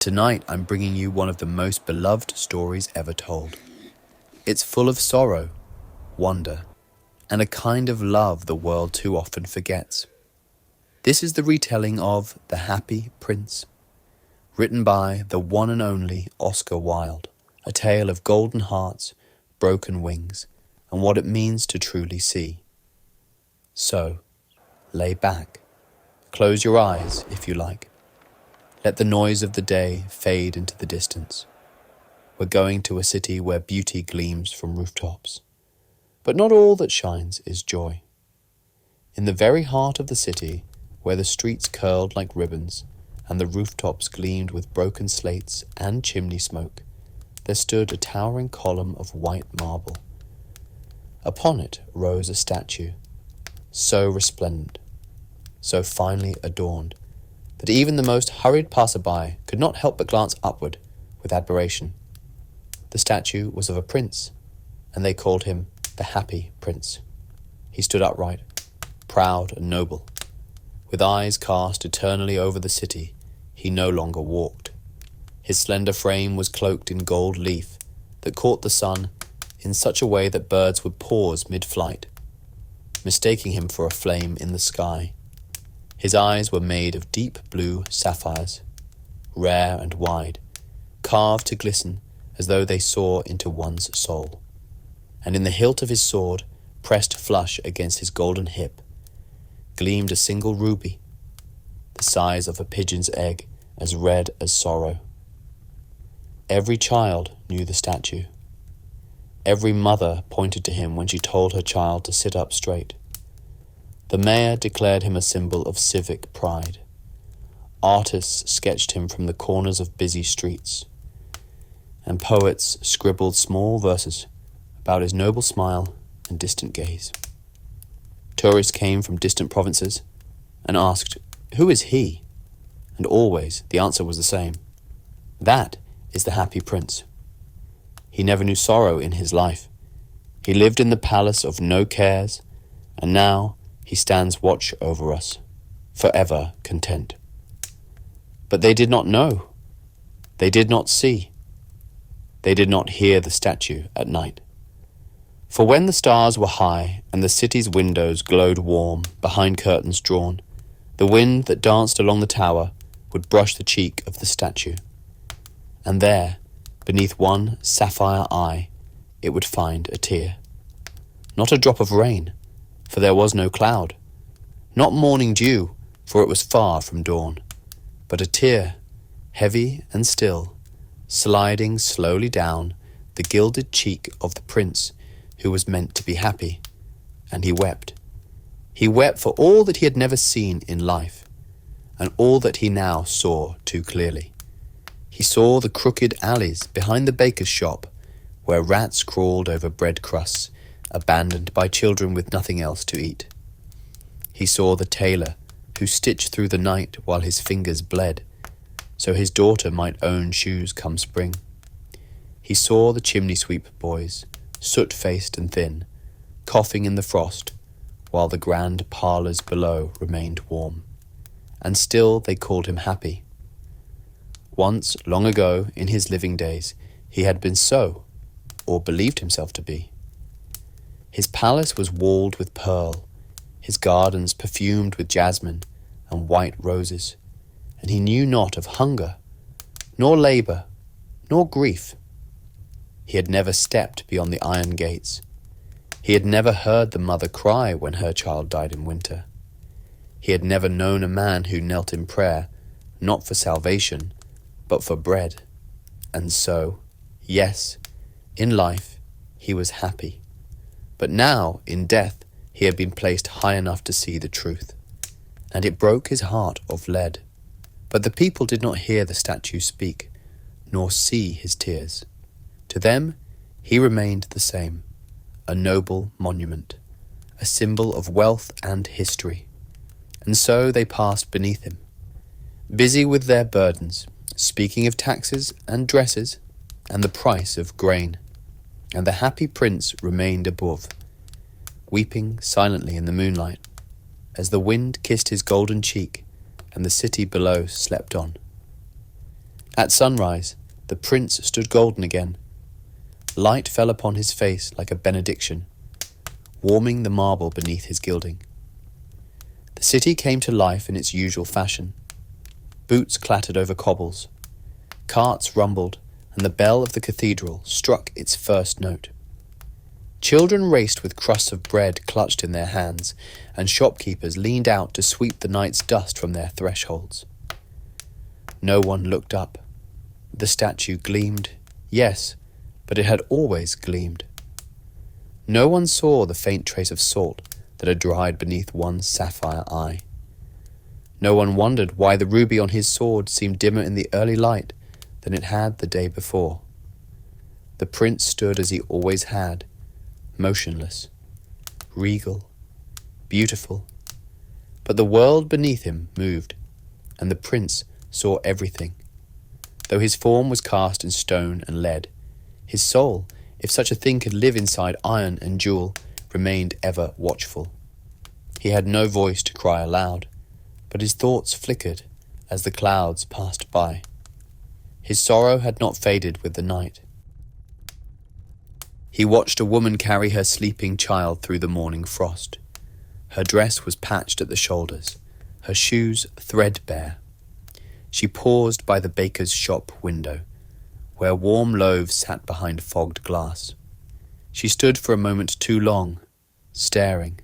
Tonight I'm bringing you one of the most beloved stories ever told. It's full of sorrow, wonder, and a kind of love the world too often forgets. This is the retelling of The Happy Prince, written by the one and only Oscar Wilde, a tale of golden hearts, broken wings, and what it means to truly see. So, lay back, close your eyes if you like. Let the noise of the day fade into the distance. We're going to a city where beauty gleams from rooftops. But not all that shines is joy. In the very heart of the city, where the streets curled like ribbons and the rooftops gleamed with broken slates and chimney smoke, there stood a towering column of white marble. Upon it rose a statue, so resplendent, so finely adorned, that even the most hurried passerby could not help but glance upward with admiration. The statue was of a prince, and they called him the Happy Prince. He stood upright, proud and noble. With eyes cast eternally over the city, he no longer walked. His slender frame was cloaked in gold leaf that caught the sun in such a way that birds would pause mid-flight, mistaking him for a flame in the sky. His eyes were made of deep blue sapphires, rare and wide, carved to glisten as though they saw into one's soul. And in the hilt of his sword, pressed flush against his golden hip, gleamed a single ruby, the size of a pigeon's egg, as red as sorrow. Every child knew the statue. Every mother pointed to him when she told her child to sit up straight. The mayor declared him a symbol of civic pride. Artists sketched him from the corners of busy streets, and poets scribbled small verses about his noble smile and distant gaze. Tourists came from distant provinces and asked, "Who is he?" And always the answer was the same. That is the Happy Prince. He never knew sorrow in his life. He lived in the palace of no cares, and now he stands watch over us, forever content. But they did not know. They did not see. They did not hear the statue at night. For when the stars were high and the city's windows glowed warm behind curtains drawn, the wind that danced along the tower would brush the cheek of the statue. And there, beneath one sapphire eye, it would find a tear. Not a drop of rain, for there was no cloud. Not morning dew, for it was far from dawn. But a tear, heavy and still, sliding slowly down the gilded cheek of the prince who was meant to be happy. And he wept. He wept for all that he had never seen in life, and all that he now saw too clearly. He saw the crooked alleys behind the baker's shop, where rats crawled over bread crusts, abandoned by children with nothing else to eat. He saw the tailor who stitched through the night while his fingers bled, so his daughter might own shoes come spring. He saw the chimney sweep boys, soot-faced and thin, coughing in the frost, while the grand parlours below remained warm. And still they called him happy. Once, long ago, in his living days, he had been so, or believed himself to be. His palace was walled with pearl, his gardens perfumed with jasmine and white roses, and he knew not of hunger, nor labour, nor grief. He had never stepped beyond the iron gates. He had never heard the mother cry when her child died in winter. He had never known a man who knelt in prayer, not for salvation, but for bread. And so, yes, in life he was happy. But now, in death, he had been placed high enough to see the truth, and it broke his heart of lead. But the people did not hear the statue speak, nor see his tears. To them, he remained the same, a noble monument, a symbol of wealth and history. And so they passed beneath him, busy with their burdens, speaking of taxes and dresses and the price of grain. And the Happy Prince remained above, weeping silently in the moonlight, as the wind kissed his golden cheek and the city below slept on. At sunrise, the prince stood golden again. Light fell upon his face like a benediction, warming the marble beneath his gilding. The city came to life in its usual fashion. Boots clattered over cobbles, carts rumbled, and the bell of the cathedral struck its first note. Children raced with crusts of bread clutched in their hands, and shopkeepers leaned out to sweep the night's dust from their thresholds. No one looked up. The statue gleamed, yes, but it had always gleamed. No one saw the faint trace of salt that had dried beneath one sapphire eye. No one wondered why the ruby on his sword seemed dimmer in the early light than it had the day before. The prince stood as he always had, motionless, regal, beautiful. But the world beneath him moved, and the prince saw everything. Though his form was cast in stone and lead, his soul, if such a thing could live inside iron and jewel, remained ever watchful. He had no voice to cry aloud, but his thoughts flickered as the clouds passed by. His sorrow had not faded with the night. He watched a woman carry her sleeping child through the morning frost. Her dress was patched at the shoulders, her shoes threadbare. She paused by the baker's shop window, where warm loaves sat behind fogged glass. She stood for a moment too long, staring.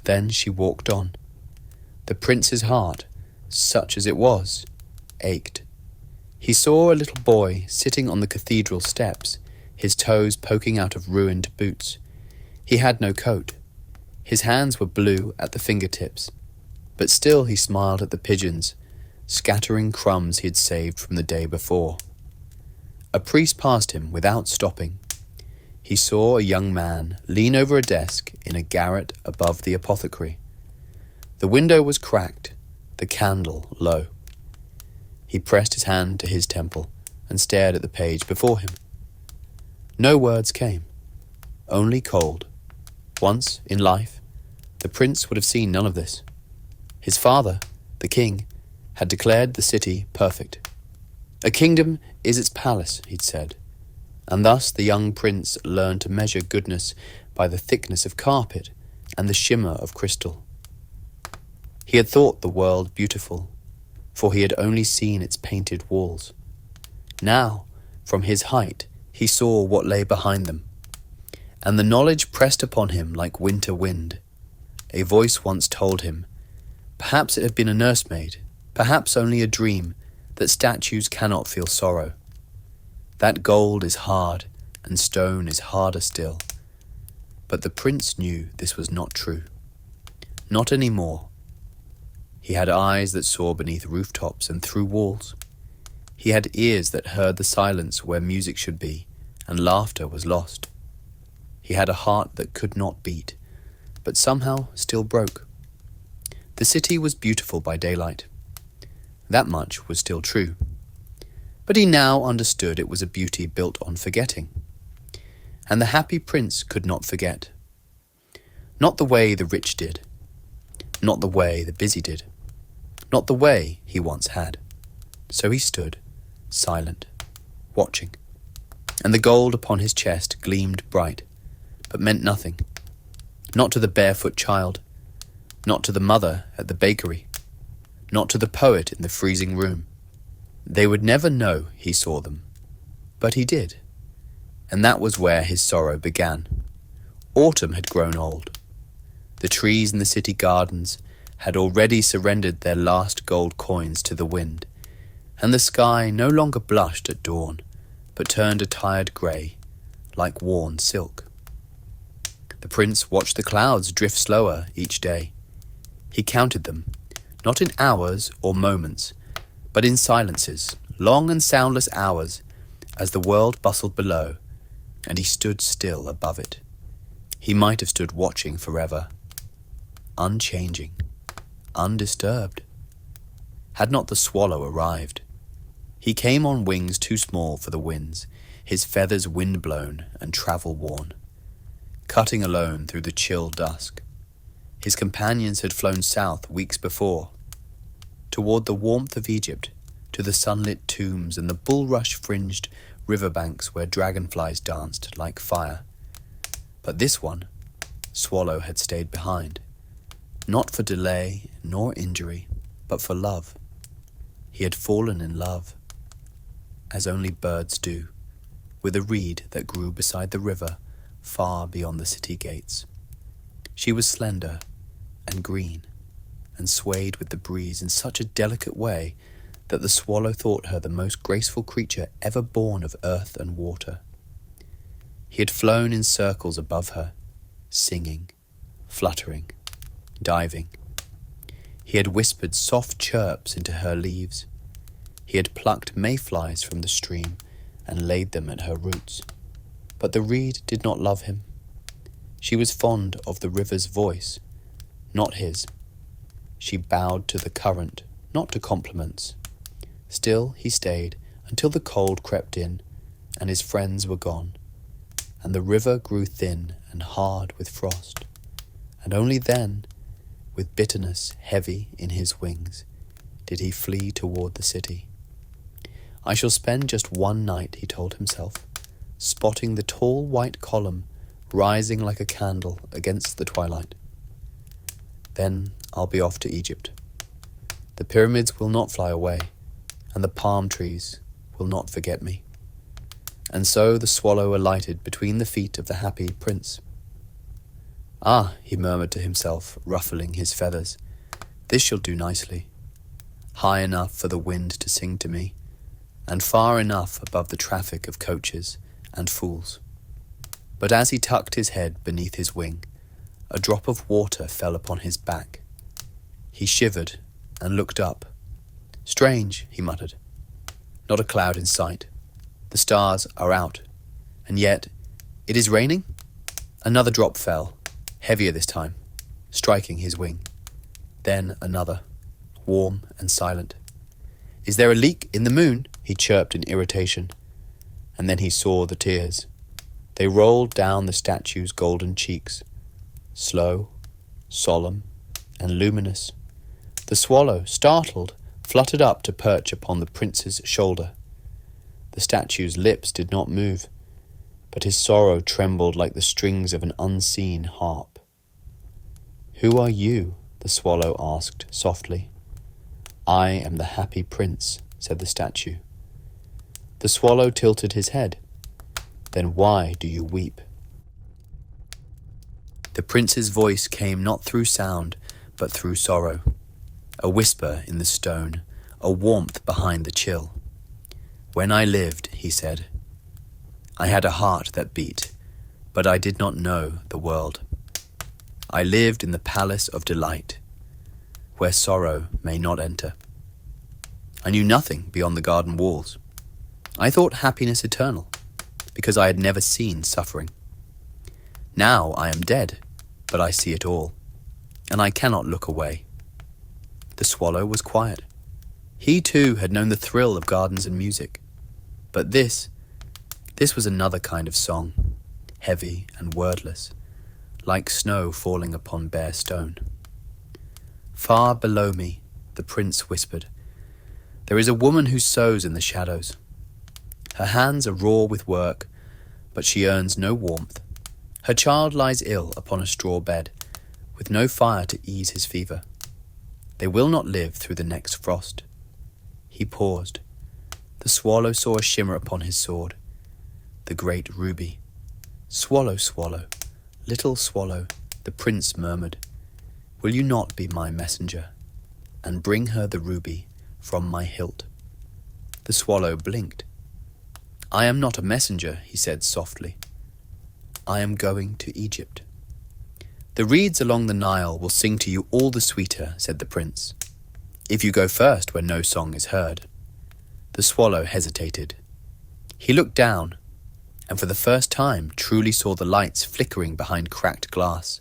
Then she walked on. The prince's heart, such as it was, ached. He saw a little boy sitting on the cathedral steps, his toes poking out of ruined boots. He had no coat. His hands were blue at the fingertips, but still he smiled at the pigeons, scattering crumbs he had saved from the day before. A priest passed him without stopping. He saw a young man lean over a desk in a garret above the apothecary. The window was cracked, the candle low. He pressed his hand to his temple and stared at the page before him. No words came, only cold. Once, in life, the prince would have seen none of this. His father, the king, had declared the city perfect. A kingdom is its palace, he'd said, and thus the young prince learned to measure goodness by the thickness of carpet and the shimmer of crystal. He had thought the world beautiful, for he had only seen its painted walls. Now, from his height, he saw what lay behind them, and the knowledge pressed upon him like winter wind. A voice once told him, perhaps it had been a nursemaid, perhaps only a dream, that statues cannot feel sorrow. That gold is hard, and stone is harder still. But the prince knew this was not true. Not any more. He had eyes that saw beneath rooftops and through walls. He had ears that heard the silence where music should be, and laughter was lost. He had a heart that could not beat, but somehow still broke. The city was beautiful by daylight. That much was still true. But he now understood it was a beauty built on forgetting. And the happy prince could not forget. Not the way the rich did. Not the way the busy did. Not the way he once had. So he stood, silent, watching. And the gold upon his chest gleamed bright, but meant nothing. Not to the barefoot child. Not to the mother at the bakery. Not to the poet in the freezing room. They would never know he saw them. But he did. And that was where his sorrow began. Autumn had grown old. The trees in the city gardens had already surrendered their last gold coins to the wind, and the sky no longer blushed at dawn, but turned a tired grey, like worn silk. The prince watched the clouds drift slower each day. He counted them, not in hours or moments, but in silences, long and soundless hours, as the world bustled below, and he stood still above it. He might have stood watching forever, unchanging, undisturbed. Had not the swallow arrived? He came on wings too small for the winds, his feathers wind-blown and travel-worn, cutting alone through the chill dusk. His companions had flown south weeks before, toward the warmth of Egypt to the sunlit tombs and the bulrush-fringed riverbanks where dragonflies danced like fire. But this one, Swallow had stayed behind, not for delay nor injury, but for love. He had fallen in love, as only birds do, with a reed that grew beside the river far beyond the city gates. She was slender and green and swayed with the breeze in such a delicate way that the swallow thought her the most graceful creature ever born of earth and water. He had flown in circles above her, singing, fluttering, diving. He had whispered soft chirps into her leaves. He had plucked mayflies from the stream and laid them at her roots. But the reed did not love him. She was fond of the river's voice, not his. She bowed to the current, not to compliments. Still he stayed until the cold crept in and his friends were gone, and the river grew thin and hard with frost, and only then, with bitterness heavy in his wings, did he flee toward the city. I shall spend just one night, he told himself, spotting the tall white column rising like a candle against the twilight. Then I'll be off to Egypt. The pyramids will not fly away, and the palm trees will not forget me. And so the swallow alighted between the feet of the happy prince. Ah, he murmured to himself, ruffling his feathers, this shall do nicely. High enough for the wind to sing to me, and far enough above the traffic of coaches and fools. But as he tucked his head beneath his wing, a drop of water fell upon his back. He shivered and looked up. Strange, he muttered. Not a cloud in sight. The stars are out. And yet, it is raining? Another drop fell, heavier this time, striking his wing. Then another, warm and silent. Is there a leak in the moon? He chirped in irritation. And then he saw the tears. They rolled down the statue's golden cheeks, slow, solemn, and luminous. The swallow, startled, fluttered up to perch upon the prince's shoulder. The statue's lips did not move, but his sorrow trembled like the strings of an unseen harp. "Who are you?" the swallow asked softly. "I am the happy prince," said the statue. The swallow tilted his head. "Then why do you weep?" The prince's voice came not through sound, but through sorrow. A whisper in the stone, a warmth behind the chill. "When I lived," he said, "I had a heart that beat, but I did not know the world. I lived in the palace of delight, where sorrow may not enter. I knew nothing beyond the garden walls. I thought happiness eternal, because I had never seen suffering. Now I am dead, but I see it all, and I cannot look away." The swallow was quiet. He too had known the thrill of gardens and music. But this was another kind of song, heavy and wordless, like snow falling upon bare stone. "Far below me," the prince whispered, "there is a woman who sews in the shadows. Her hands are raw with work, but she earns no warmth. Her child lies ill upon a straw bed, with no fire to ease his fever. They will not live through the next frost." He paused. The swallow saw a shimmer upon his sword, the great ruby. "Swallow, swallow, little swallow," the prince murmured, "will you not be my messenger, and bring her the ruby from my hilt?" The swallow blinked. "I am not a messenger," he said softly. "I am going to Egypt." "The reeds along the Nile will sing to you all the sweeter," said the prince, "if you go first where no song is heard." The swallow hesitated. He looked down, and for the first time truly saw the lights flickering behind cracked glass,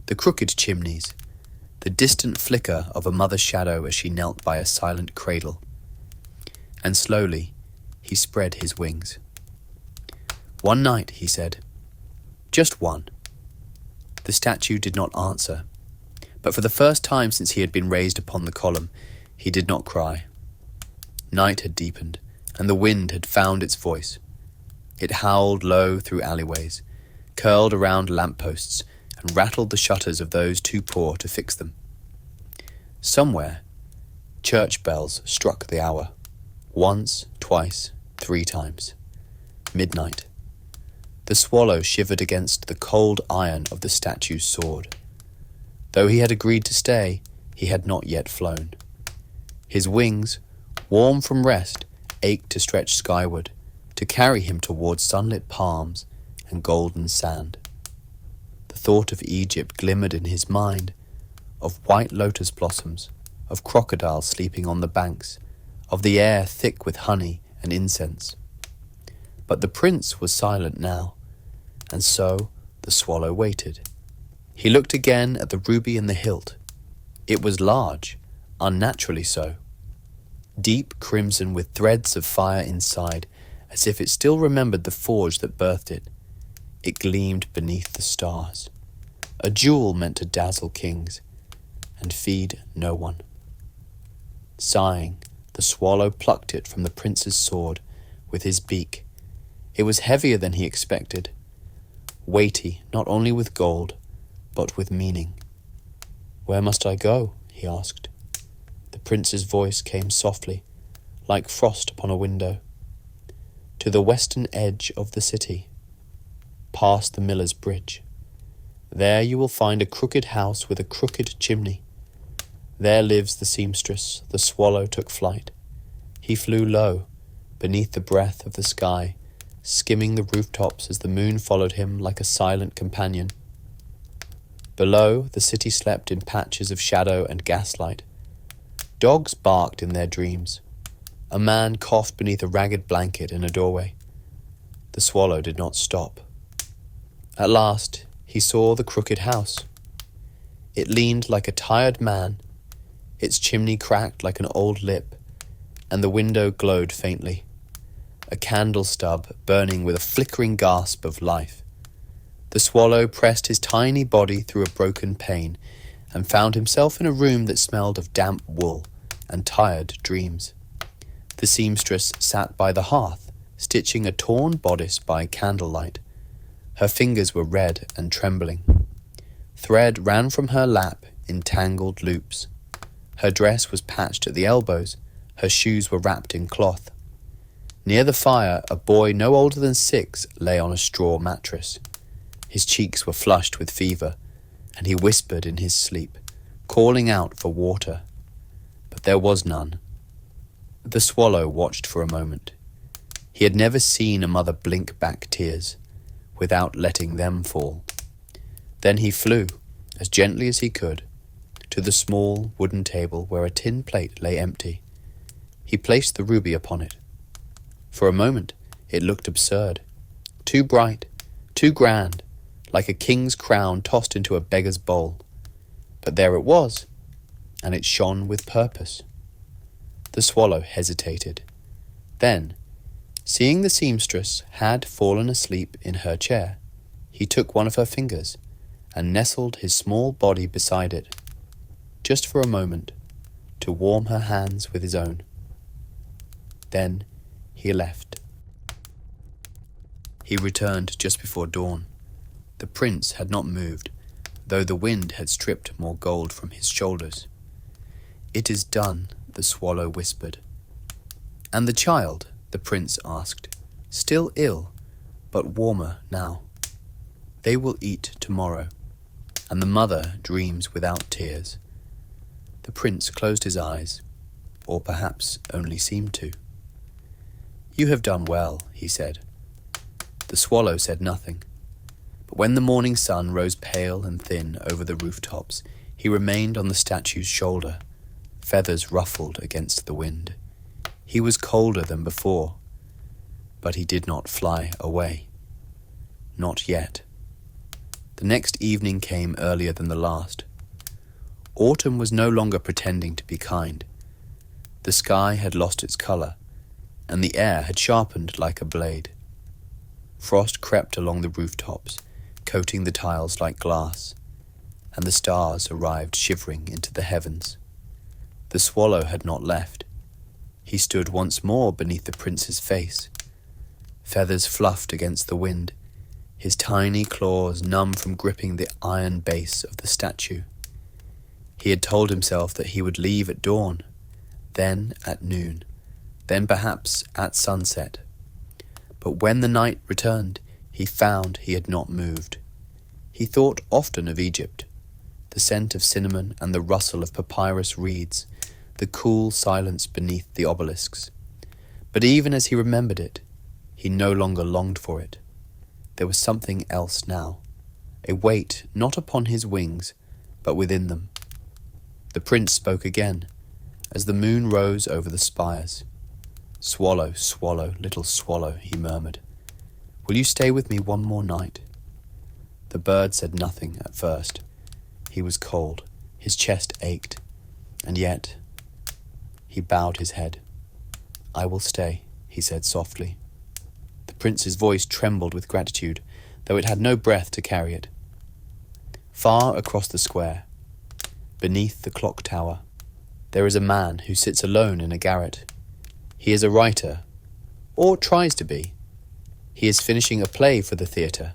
the crooked chimneys, the distant flicker of a mother's shadow as she knelt by a silent cradle. And slowly he spread his wings. "One night," he said, "just one." The statue did not answer, but for the first time since he had been raised upon the column, he did not cry. Night had deepened, and the wind had found its voice. It howled low through alleyways, curled around lampposts, and rattled the shutters of those too poor to fix them. Somewhere, church bells struck the hour. Once, twice, 3 times. Midnight. The swallow shivered against the cold iron of the statue's sword. Though he had agreed to stay, he had not yet flown. His wings, warm from rest, ached to stretch skyward, to carry him towards sunlit palms and golden sand. The thought of Egypt glimmered in his mind, of white lotus blossoms, of crocodiles sleeping on the banks, of the air thick with honey and incense. But the prince was silent now, and so the swallow waited. He looked again at the ruby in the hilt. It was large, unnaturally so. Deep crimson with threads of fire inside, as if it still remembered the forge that birthed it. It gleamed beneath the stars. A jewel meant to dazzle kings and feed no one. Sighing, the swallow plucked it from the prince's sword with his beak. It was heavier than he expected, weighty not only with gold, but with meaning. "Where must I go?" he asked. The prince's voice came softly, like frost upon a window. "To the western edge of the city, past the miller's bridge. There you will find a crooked house with a crooked chimney. There lives the seamstress." The swallow took flight. He flew low, beneath the breath of the sky, skimming the rooftops as the moon followed him like a silent companion. Below, the city slept in patches of shadow and gaslight. Dogs barked in their dreams. A man coughed beneath a ragged blanket in a doorway. The swallow did not stop. At last, he saw the crooked house. It leaned like a tired man, its chimney cracked like an old lip, and the window glowed faintly, a candle stub burning with a flickering gasp of life. The swallow pressed his tiny body through a broken pane and found himself in a room that smelled of damp wool and tired dreams. The seamstress sat by the hearth, stitching a torn bodice by candlelight. Her fingers were red and trembling. Thread ran from her lap in tangled loops. Her dress was patched at the elbows. Her shoes were wrapped in cloth. Near the fire, a boy no older than 6 lay on a straw mattress. His cheeks were flushed with fever, and he whispered in his sleep, calling out for water. But there was none. The swallow watched for a moment. He had never seen a mother blink back tears, without letting them fall. Then he flew, as gently as he could, to the small wooden table where a tin plate lay empty. He placed the ruby upon it. For a moment, it looked absurd, too bright, too grand, like a king's crown tossed into a beggar's bowl. But there it was, and it shone with purpose. The swallow hesitated. Then, seeing the seamstress had fallen asleep in her chair, he took one of her fingers and nestled his small body beside it, just for a moment, to warm her hands with his own. Then he left. He returned just before dawn. The prince had not moved, though the wind had stripped more gold from his shoulders. "It is done," the swallow whispered. "And the child?" the prince asked. "Still ill, but warmer now. They will eat tomorrow, and the mother dreams without tears." The prince closed his eyes, or perhaps only seemed to. "You have done well," he said. The swallow said nothing, but when the morning sun rose pale and thin over the rooftops, he remained on the statue's shoulder, feathers ruffled against the wind. He was colder than before, but he did not fly away. Not yet. The next evening came earlier than the last. Autumn was no longer pretending to be kind. The sky had lost its color, and the air had sharpened like a blade. Frost crept along the rooftops, coating the tiles like glass, and the stars arrived shivering into the heavens. The swallow had not left. He stood once more beneath the prince's face. Feathers fluffed against the wind, his tiny claws numb from gripping the iron base of the statue. He had told himself that he would leave at dawn, then at noon, then perhaps at sunset. But when the night returned, he found he had not moved. He thought often of Egypt, the scent of cinnamon and the rustle of papyrus reeds, the cool silence beneath the obelisks. But even as he remembered it, he no longer longed for it. There was something else now, a weight not upon his wings, but within them. The prince spoke again, as the moon rose over the spires. "Swallow, swallow, little swallow," he murmured. "Will you stay with me one more night?" The bird said nothing at first. He was cold, his chest ached, and yet he bowed his head. "I will stay," he said softly. The prince's voice trembled with gratitude, though it had no breath to carry it. Far across the square, beneath the clock tower, there is a man who sits alone in a garret. He is a writer, or tries to be. He is finishing a play for the theatre,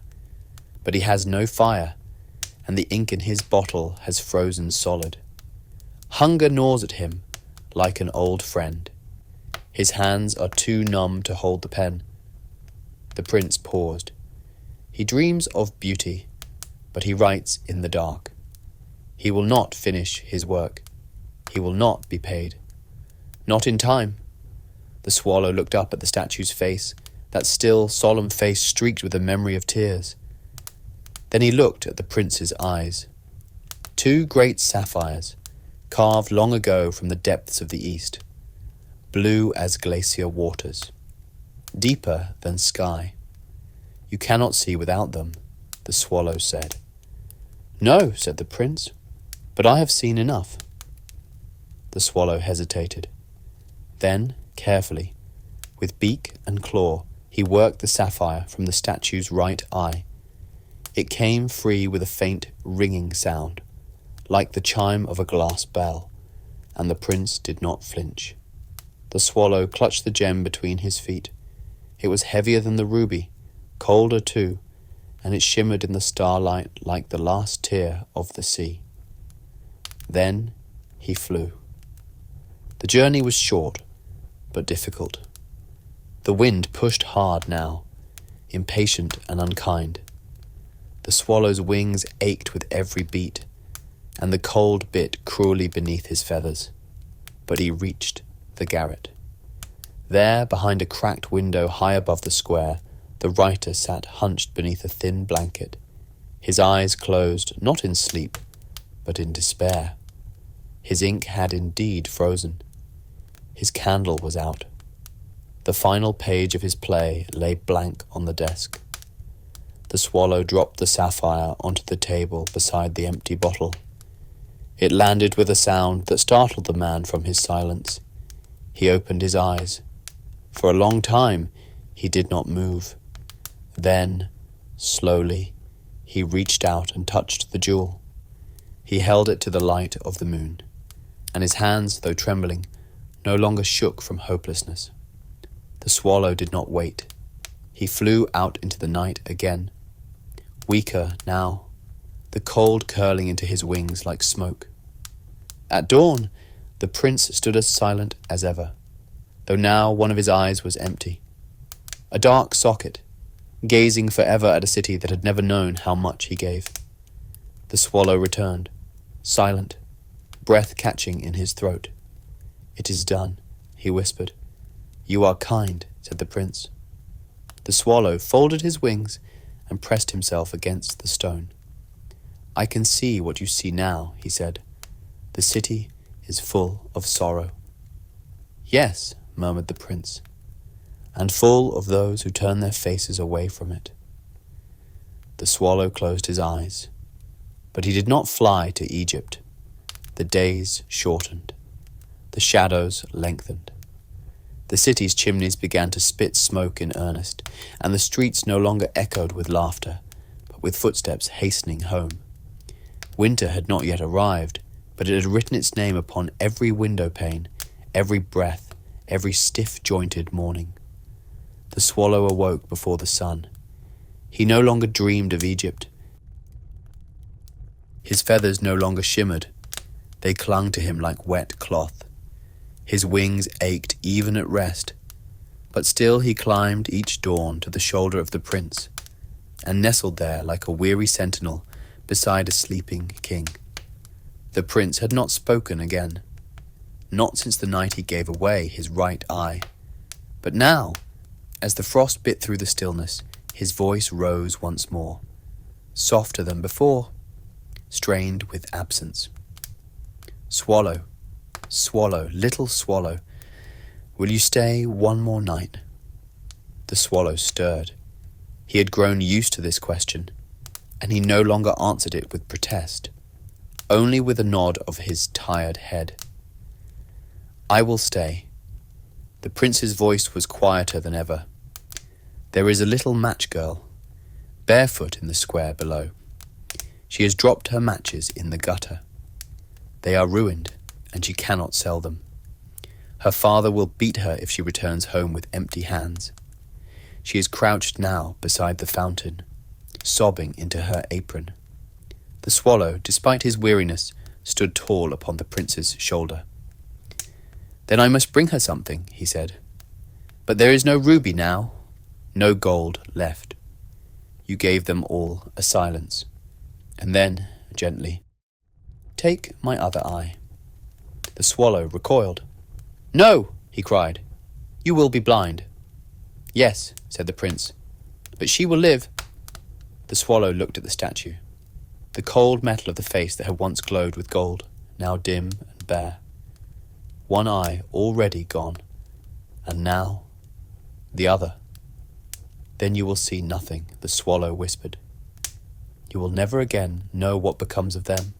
but he has no fire, and the ink in his bottle has frozen solid. Hunger gnaws at him like an old friend. His hands are too numb to hold the pen. The prince paused. He dreams of beauty, but he writes in the dark. He will not finish his work. He will not be paid. Not in time. The swallow looked up at the statue's face, that still, solemn face streaked with a memory of tears. Then he looked at the prince's eyes. Two great sapphires, carved long ago from the depths of the east, blue as glacier waters, deeper than sky. "You cannot see without them," the swallow said. "No," said the prince, "but I have seen enough." The swallow hesitated. Then, carefully, with beak and claw, he worked the sapphire from the statue's right eye. It came free with a faint ringing sound, like the chime of a glass bell, and the prince did not flinch. The swallow clutched the gem between his feet. It was heavier than the ruby, colder too, and it shimmered in the starlight like the last tear of the sea. Then he flew. The journey was short, but difficult. The wind pushed hard now, impatient and unkind. The swallow's wings ached with every beat, and the cold bit cruelly beneath his feathers. But he reached the garret. There, behind a cracked window high above the square, the writer sat hunched beneath a thin blanket, his eyes closed, not in sleep, but in despair. His ink had indeed frozen. His candle was out. The final page of his play lay blank on the desk. The swallow dropped the sapphire onto the table beside the empty bottle. It landed with a sound that startled the man from his silence. He opened his eyes. For a long time, he did not move. Then, slowly, he reached out and touched the jewel. He held it to the light of the moon, and his hands, though trembling, no longer shook from hopelessness. The swallow did not wait. He flew out into the night again, weaker now, the cold curling into his wings like smoke. At dawn, the prince stood as silent as ever, though now one of his eyes was empty. A dark socket, gazing forever at a city that had never known how much he gave. The swallow returned, silent, breath catching in his throat. "It is done," he whispered. "You are kind," said the prince. The swallow folded his wings and pressed himself against the stone. "I can see what you see now," he said. "The city is full of sorrow." "Yes," murmured the prince, "and full of those who turn their faces away from it." The swallow closed his eyes, but he did not fly to Egypt. The days shortened. The shadows lengthened. The city's chimneys began to spit smoke in earnest, and the streets no longer echoed with laughter, but with footsteps hastening home. Winter had not yet arrived, but it had written its name upon every window pane, every breath, every stiff-jointed morning. The swallow awoke before the sun. He no longer dreamed of Egypt. His feathers no longer shimmered. They clung to him like wet cloth. His wings ached even at rest, but still he climbed each dawn to the shoulder of the prince, and nestled there like a weary sentinel beside a sleeping king. The prince had not spoken again, not since the night he gave away his right eye. But now, as the frost bit through the stillness, his voice rose once more, softer than before, strained with absence. Swallow, swallow, little swallow, will you stay one more night? The swallow stirred. He had grown used to this question, and he no longer answered it with protest, only with a nod of his tired head. I will stay. The prince's voice was quieter than ever. There is a little match girl, barefoot in the square below. She has dropped her matches in the gutter. They are ruined, and she cannot sell them. Her father will beat her if she returns home with empty hands. She is crouched now beside the fountain, sobbing into her apron. The swallow, despite his weariness, stood tall upon the prince's shoulder. Then I must bring her something, he said. But there is no ruby now, no gold left. You gave them all a silence. And then, gently, take my other eye. The swallow recoiled. No, he cried. You will be blind. Yes, said the prince, but she will live. The swallow looked at the statue. The cold metal of the face that had once glowed with gold, now dim and bare. One eye already gone, and now the other. Then you will see nothing, the swallow whispered. You will never again know what becomes of them.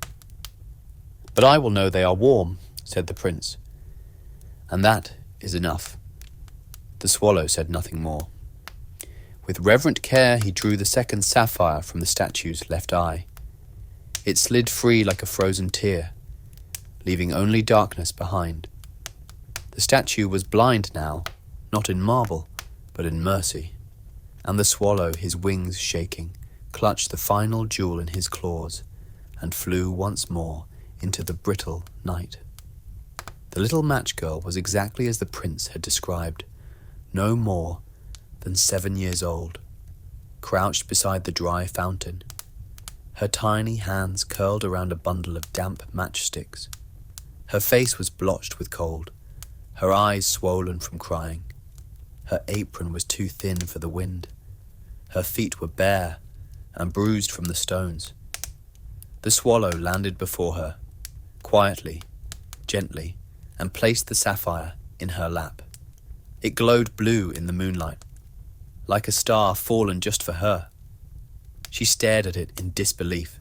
But I will know they are warm, said the prince, and that is enough. The swallow said nothing more. With reverent care he drew the second sapphire from the statue's left eye. It slid free like a frozen tear, leaving only darkness behind. The statue was blind now, not in marvel, but in mercy, and the swallow, his wings shaking, clutched the final jewel in his claws and flew once more into the brittle night. The little match girl was exactly as the prince had described, no more than 7 years old, crouched beside the dry fountain, her tiny hands curled around a bundle of damp matchsticks. Her face was blotched with cold, her eyes swollen from crying. Her apron was too thin for the wind. Her feet were bare and bruised from the stones. The swallow landed before her, quietly, gently, and placed the sapphire in her lap. It glowed blue in the moonlight, like a star fallen just for her. She stared at it in disbelief.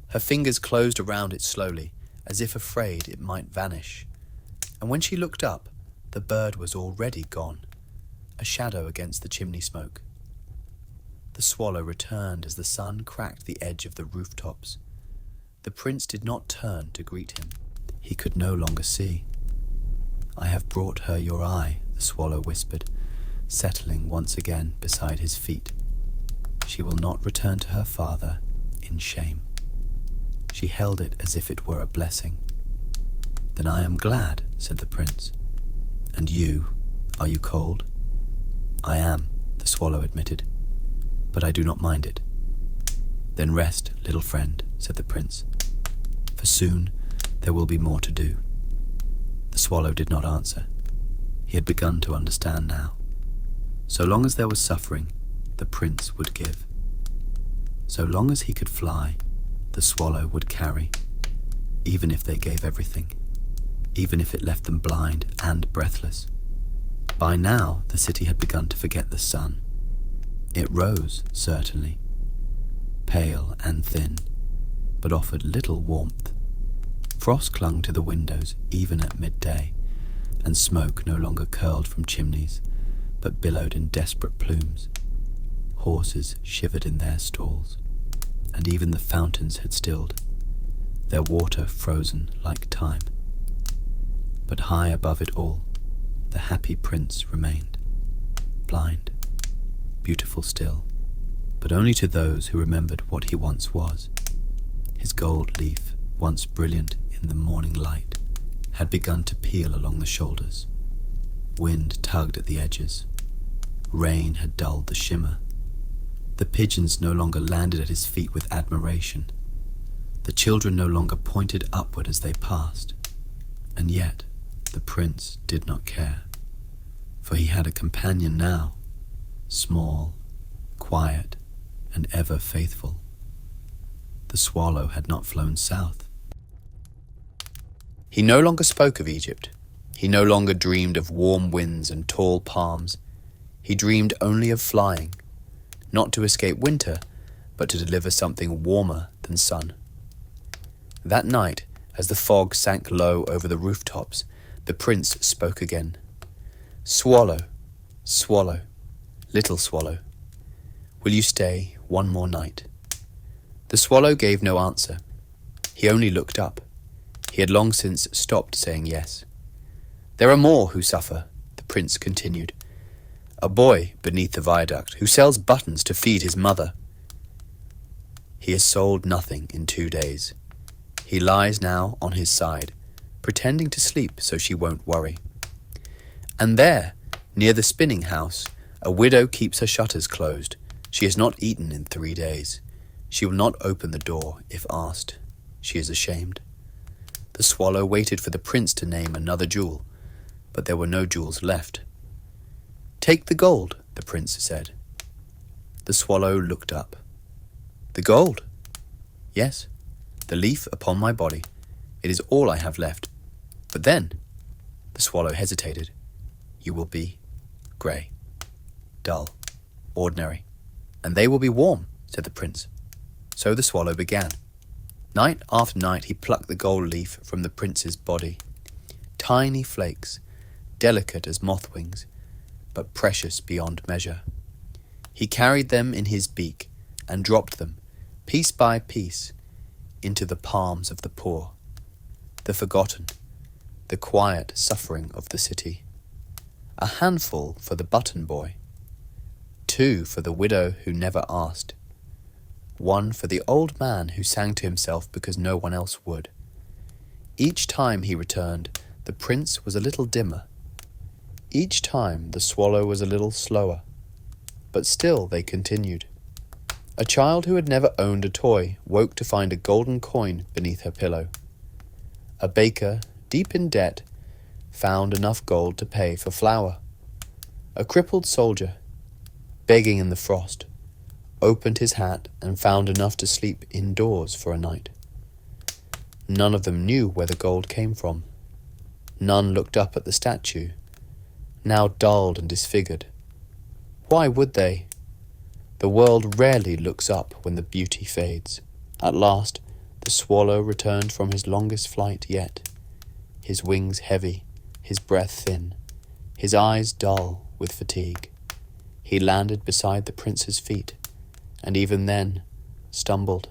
Her fingers closed around it slowly, as if afraid it might vanish. And when she looked up, the bird was already gone, a shadow against the chimney smoke. The swallow returned as the sun cracked the edge of the rooftops. The prince did not turn to greet him. He could no longer see. I have brought her your eye, the swallow whispered, settling once again beside his feet. She will not return to her father in shame. She held it as if it were a blessing. Then I am glad, said the prince. And you, are you cold? I am, the swallow admitted, but I do not mind it. Then rest, little friend, said the prince, for soon there will be more to do. The swallow did not answer. He had begun to understand now. So long as there was suffering, the prince would give. So long as he could fly, the swallow would carry, even if they gave everything, even if it left them blind and breathless. By now, the city had begun to forget the sun. It rose, certainly, pale and thin, but offered little warmth. Frost clung to the windows even at midday, and smoke no longer curled from chimneys, but billowed in desperate plumes. Horses shivered in their stalls, and even the fountains had stilled, their water frozen like time. But high above it all, the happy prince remained, blind, beautiful still, but only to those who remembered what he once was. His gold leaf, once brilliant in the morning light, had begun to peel along the shoulders. Wind tugged at the edges. Rain had dulled the shimmer. The pigeons no longer landed at his feet with admiration. The children no longer pointed upward as they passed. And yet the prince did not care, for he had a companion now, small, quiet, and ever faithful. The swallow had not flown south. He no longer spoke of Egypt. He no longer dreamed of warm winds and tall palms. He dreamed only of flying, not to escape winter, but to deliver something warmer than sun. That night, as the fog sank low over the rooftops, the prince spoke again. "Swallow, swallow, little swallow, will you stay one more night?" The swallow gave no answer. He only looked up. He had long since stopped saying yes. "There are more who suffer," the prince continued. "A boy beneath the viaduct who sells buttons to feed his mother. He has sold nothing in 2 days. He lies now on his side, pretending to sleep so she won't worry. And there, near the spinning house, a widow keeps her shutters closed. She has not eaten in 3 days. She will not open the door if asked. She is ashamed." The swallow waited for the prince to name another jewel, but there were no jewels left. "Take the gold," the prince said. The swallow looked up. "The gold? Yes, the leaf upon my body. It is all I have left. But then," the swallow hesitated, "you will be grey, dull, ordinary, and they will be warm," said the prince. So the swallow began. Night after night he plucked the gold leaf from the prince's body. Tiny flakes, delicate as moth wings, but precious beyond measure. He carried them in his beak and dropped them, piece by piece, into the palms of the poor, the forgotten, the quiet suffering of the city. A handful for the button boy, 2 for the widow who never asked, 1 for the old man who sang to himself because no one else would. Each time he returned, the prince was a little dimmer. Each time the swallow was a little slower, but still they continued. A child who had never owned a toy woke to find a golden coin beneath her pillow. A baker, deep in debt, found enough gold to pay for flour. A crippled soldier, begging in the frost, opened his hat and found enough to sleep indoors for a night. None of them knew where the gold came from. None looked up at the statue, now dulled and disfigured. Why would they? The world rarely looks up when the beauty fades. At last, the swallow returned from his longest flight yet, his wings heavy, his breath thin, his eyes dull with fatigue. He landed beside the prince's feet, and even then stumbled.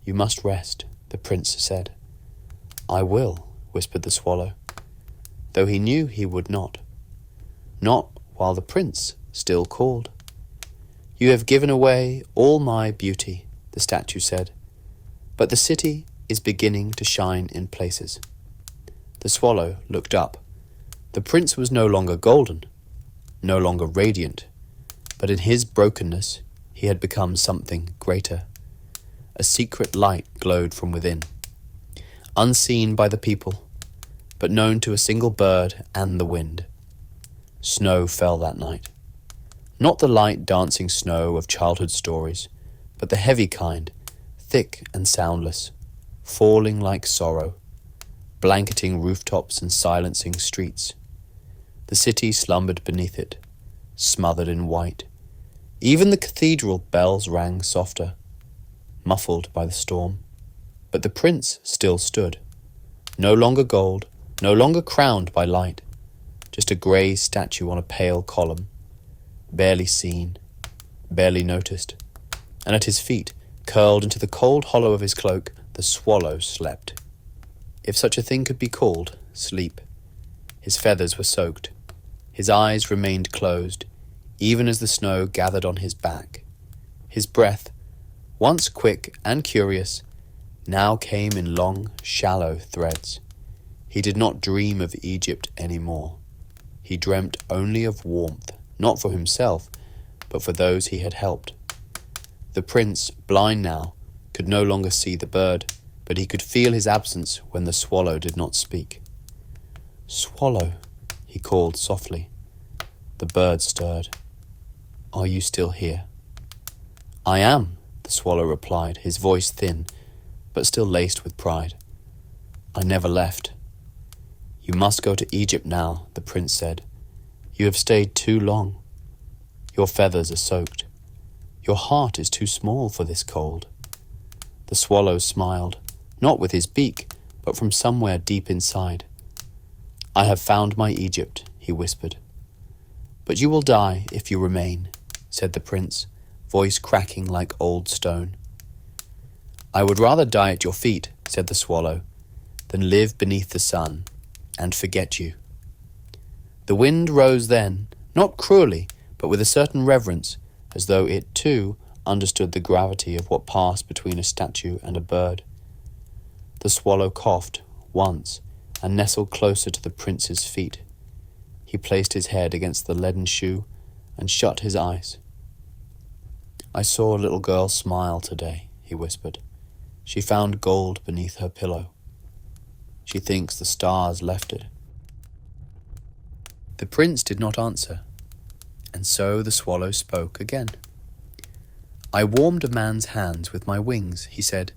"You must rest," the prince said. "I will," whispered the swallow, though he knew he would not. Not while the prince still called. "You have given away all my beauty," the statue said, "but the city is beginning to shine in places." The swallow looked up. The prince was no longer golden, no longer radiant, but in his brokenness he had become something greater. A secret light glowed from within, unseen by the people, but known to a single bird and the wind. Snow fell that night. Not the light dancing snow of childhood stories, but the heavy kind, thick and soundless, falling like sorrow, blanketing rooftops and silencing streets. The city slumbered beneath it, smothered in white. Even the cathedral bells rang softer, muffled by the storm. But the prince still stood, no longer gold, no longer crowned by light, just a grey statue on a pale column, barely seen, barely noticed. And at his feet, curled into the cold hollow of his cloak, the swallow slept. If such a thing could be called sleep. His feathers were soaked, His eyes remained closed, even as the snow gathered on his back. His breath, once quick and curious, now came in long, shallow threads. He did not dream of Egypt any more. He dreamt only of warmth, not for himself, but for those he had helped. The prince, blind now, could no longer see the bird, but he could feel his absence when the swallow did not speak. "Swallow," he called softly. The bird stirred. "Are you still here?" "I am," the swallow replied, his voice thin, but still laced with pride. "I never left." "You must go to Egypt now," the prince said. "You have stayed too long. Your feathers are soaked. Your heart is too small for this cold." The swallow smiled, not with his beak, but from somewhere deep inside. "I have found my Egypt," he whispered. "But you will die if you remain," said the prince, voice cracking like old stone. "I would rather die at your feet," said the swallow, "than live beneath the sun and forget you." The wind rose then, not cruelly, but with a certain reverence, as though it, too, understood the gravity of what passed between a statue and a bird. The swallow coughed once and nestled closer to the prince's feet. He placed his head against the leaden shoe and shut his eyes. "I saw a little girl smile today," he whispered. "She found gold beneath her pillow. She thinks the stars left it." The prince did not answer, and so the swallow spoke again. "I warmed a man's hands with my wings," he said.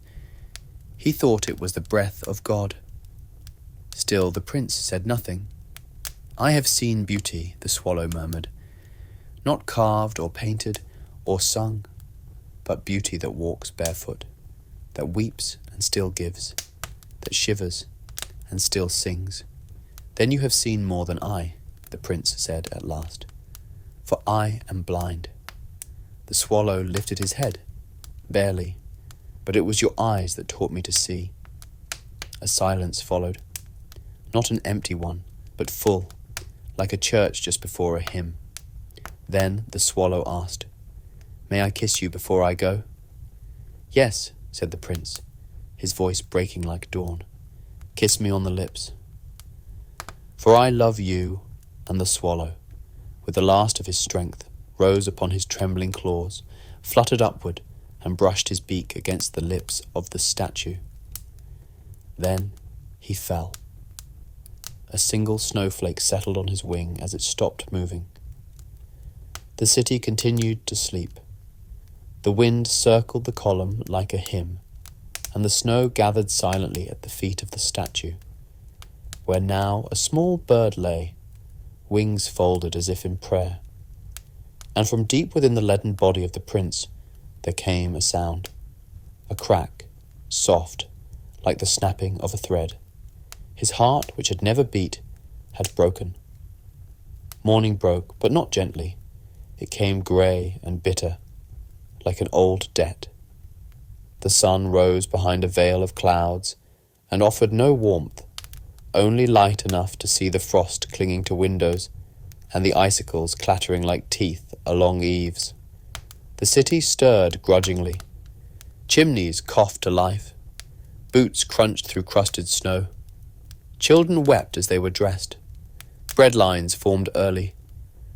"He thought it was the breath of God." Still the prince said nothing. "I have seen beauty," the swallow murmured, "not carved or painted or sung, but beauty that walks barefoot, that weeps and still gives, that shivers and still sings." "Then you have seen more than I," the prince said at last, "for I am blind." The swallow lifted his head, barely, but it was your eyes that taught me to see. A silence followed, not an empty one, but full, like a church just before a hymn. Then the swallow asked, "May I kiss you before I go?" "Yes," said the prince, his voice breaking like dawn. "Kiss me on the lips." "For I love you," and the swallow, with the last of his strength, rose upon his trembling claws, fluttered upward, and brushed his beak against the lips of the statue. Then he fell. A single snowflake settled on his wing as it stopped moving. The city continued to sleep. The wind circled the column like a hymn, and the snow gathered silently at the feet of the statue, where now a small bird lay, wings folded as if in prayer. And from deep within the leaden body of the prince there came a sound, a crack, soft, like the snapping of a thread. His heart, which had never beat, had broken. Morning broke, but not gently. It came grey and bitter, like an old debt. The sun rose behind a veil of clouds and offered no warmth, only light enough to see the frost clinging to windows and the icicles clattering like teeth along eaves. The city stirred grudgingly. Chimneys coughed to life. Boots crunched through crusted snow. Children wept as they were dressed. Bread lines formed early,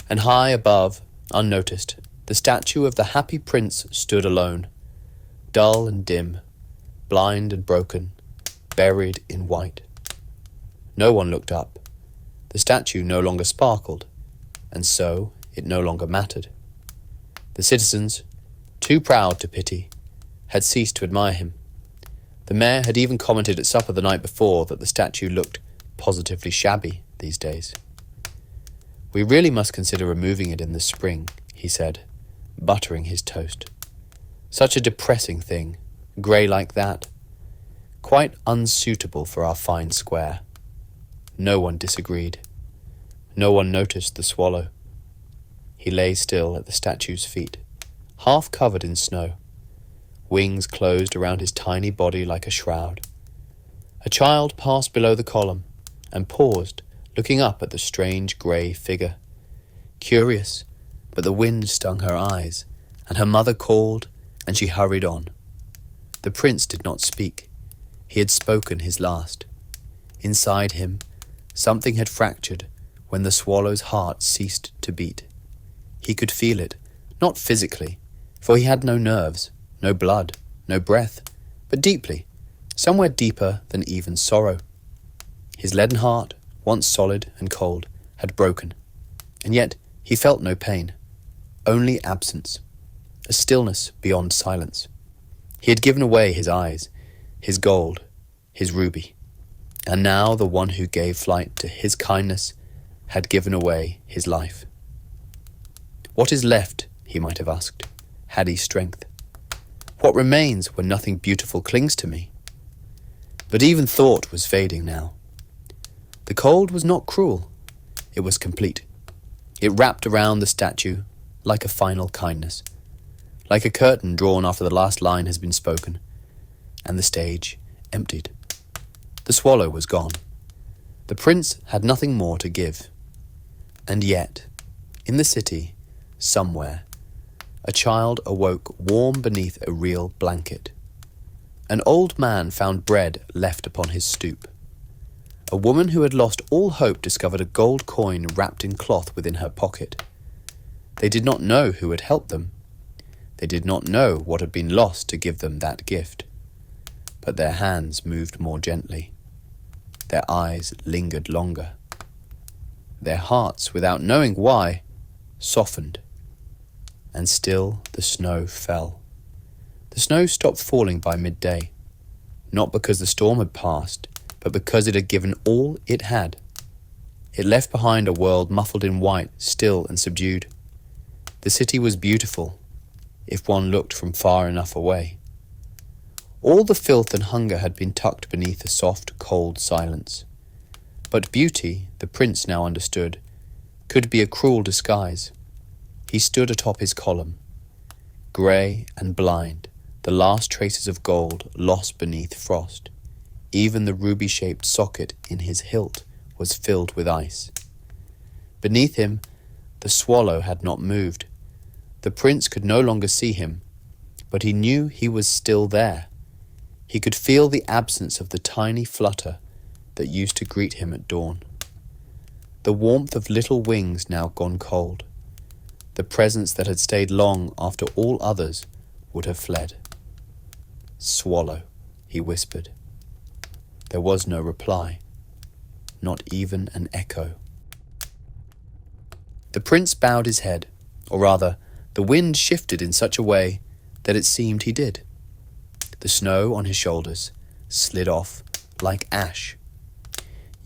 and high above, unnoticed, the statue of the happy prince stood alone, dull and dim, blind and broken, buried in white. No one looked up. The statue no longer sparkled, and so it no longer mattered. The citizens, too proud to pity, had ceased to admire him. The mayor had even commented at supper the night before that the statue looked positively shabby these days. "We really must consider removing it in the spring," he said, buttering his toast. "Such a depressing thing, grey like that. Quite unsuitable for our fine square." No one disagreed. No one noticed the swallow. He lay still at the statue's feet, half covered in snow. Wings closed around his tiny body like a shroud. A child passed below the column and paused, looking up at the strange grey figure. curious, but the wind stung her eyes, and her mother called, and she hurried on. The prince did not speak. He had spoken his last. Inside him, something had fractured when the swallow's heart ceased to beat. He could feel it, not physically, for he had no nerves, no blood, no breath, but deeply, somewhere deeper than even sorrow. His leaden heart, once solid and cold, had broken, and yet he felt no pain, only absence, a stillness beyond silence. He had given away his eyes, his gold, his ruby, and now the one who gave flight to his kindness had given away his life. What is left, he might have asked, had he strength? What remains when nothing beautiful clings to me? But even thought was fading now. The cold was not cruel, it was complete. It wrapped around the statue like a final kindness, like a curtain drawn after the last line has been spoken, and the stage emptied. The swallow was gone. The prince had nothing more to give. And yet, in the city, somewhere, a child awoke warm beneath a real blanket. An old man found bread left upon his stoop. A woman who had lost all hope discovered a gold coin wrapped in cloth within her pocket. They did not know who had helped them. They did not know what had been lost to give them that gift. But their hands moved more gently. Their eyes lingered longer. Their hearts, without knowing why, softened. And still the snow fell. The snow stopped falling by midday, not because the storm had passed, but because it had given all it had. It left behind a world muffled in white, still and subdued. The city was beautiful, if one looked from far enough away. All the filth and hunger had been tucked beneath a soft, cold silence. But beauty, the prince now understood, could be a cruel disguise. He stood atop his column, grey and blind, the last traces of gold lost beneath frost. Even the ruby-shaped socket in his hilt was filled with ice. Beneath him, the swallow had not moved. The prince could no longer see him, but he knew he was still there. He could feel the absence of the tiny flutter that used to greet him at dawn. The warmth of little wings now gone cold. The presence that had stayed long after all others would have fled. "Swallow," he whispered. There was no reply, not even an echo. The prince bowed his head, or rather, the wind shifted in such a way that it seemed he did. The snow on his shoulders slid off like ash.